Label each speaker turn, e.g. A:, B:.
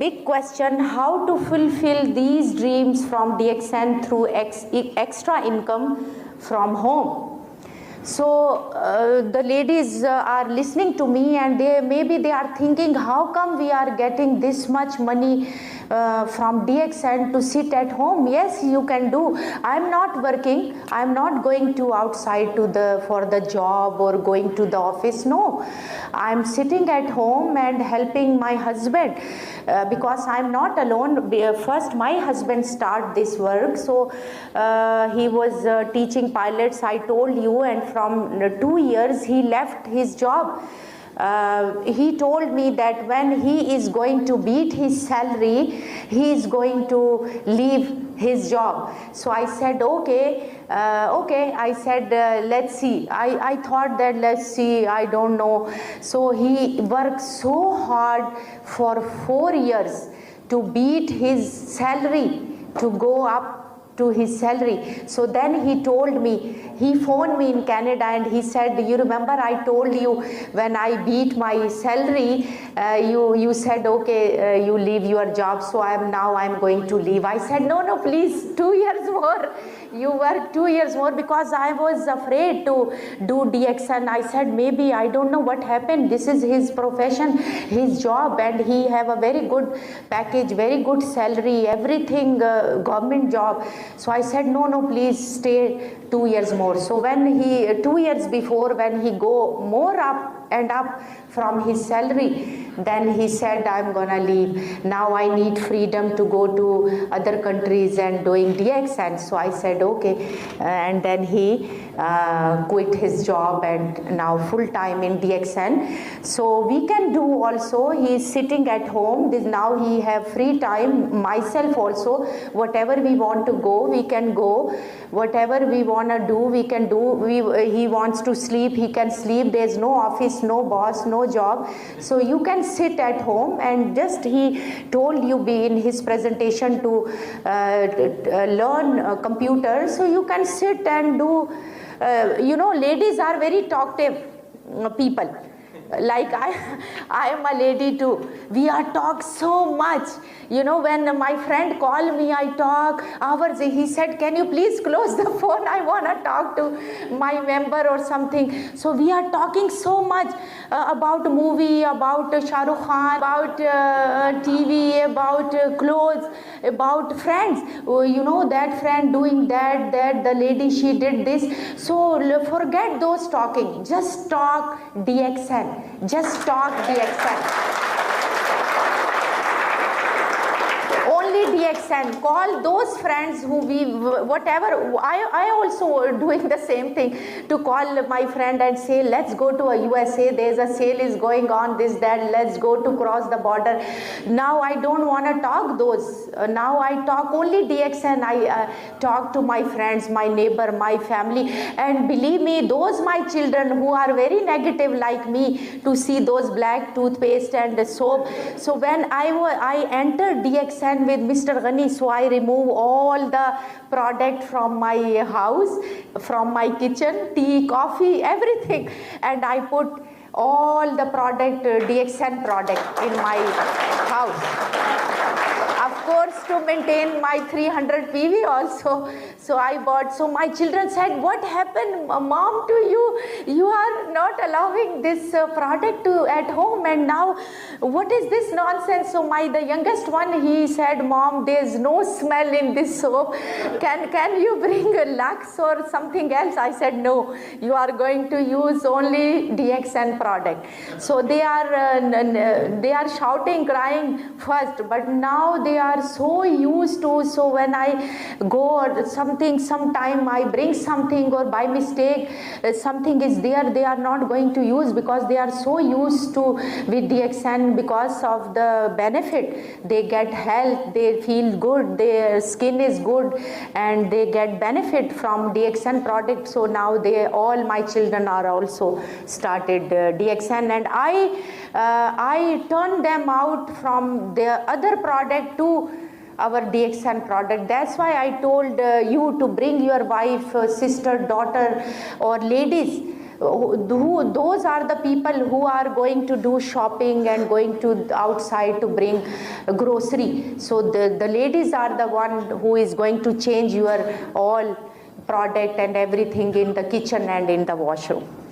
A: big question, how to fulfill these dreams from DXN through extra income from home. So the ladies are listening to me, and maybe they are thinking, how come we are getting this much money from DXN to sit at home? Yes, you can do. I am not working. I am not going to outside for the job or going to the office. No, I am sitting at home and helping my husband because I am not alone. First, my husband started this work. So he was teaching pilots, I told you, and from 2 years he left his job. He told me that when he is going to beat his salary, he is going to leave his job. So I said, okay. I said, let's see. I thought that let's see, I don't know. So he worked so hard for 4 years to beat his salary, to go up to his salary. So then he told me, he phoned me in Canada and he said, you remember I told you when I beat my salary, you said, okay, you leave your job. So I'm going to leave. I said, no, please, 2 years more. You work 2 years more, because I was afraid to do DXN. I said, maybe, I don't know what happened. This is his profession, his job, and he have a very good package, very good salary, everything, government job. So I said, no, please stay 2 years more. So when 2 years before, when he go more up and up from his salary, then he said, I'm gonna leave. Now I need freedom to go to other countries and doing DXN. So I said, okay. And then he quit his job and now full time in DXN. So we can do also, he is sitting at home. Now he have free time. Myself also, whatever we want to go, we can go. Whatever we want to do, we can do. He wants to sleep, he can sleep. There's no office, no boss, no job. So you can sit at home, and just he told you in his presentation to learn computer. So you can sit and do, ladies are very talkative people. Like I am a lady too. We are talk so much. When my friend called me, I talk hours. He said, can you please close the phone? I want to talk to my member or something. So we are talking so much about movie, about Shah Rukh Khan, about TV, about clothes, about friends. That friend doing that, the lady, she did this. So forget those talking. Just talk DXN. Just talk DXN. Only DXN. Call those friends who whatever. I also doing the same thing, to call my friend and say, let's go to a USA. There's a sale is going on, this, that. Let's go to cross the border. Now I don't want to talk those. Now I talk only DXN. I talk to my friends, my neighbor, my family. And believe me, those my children who are very negative like me, to see those black toothpaste and the soap. So when I entered DXN with Mr. Ghani, so I remove all the product from my house, from my kitchen, tea, coffee, everything, and I put all the product, DXN product in my house. Of course, to maintain my 300 PV also. So I bought. So my children said, what happened, mom, to you? You are not allowing this product at home, and now what is this nonsense? So the youngest one, he said, mom, there's no smell in this soap. Can you bring a Lux or something else? I said, no, you are going to use only DXN product. So they are shouting, crying first, but now they are so used to. So when I go or sometime I bring something, or by mistake something is there, they are not going to use, because they are so used to with DXN, because of the benefit. They get health, they feel good, their skin is good, and they get benefit from DXN product. So now all my children are also started DXN, and I turned them out from their other product to our DXN product. That's why I told you to bring your wife, sister, daughter, or ladies. those are the people who are going to do shopping and going to outside to bring grocery. So the ladies are the one who is going to change your all product and everything in the kitchen and in the washroom.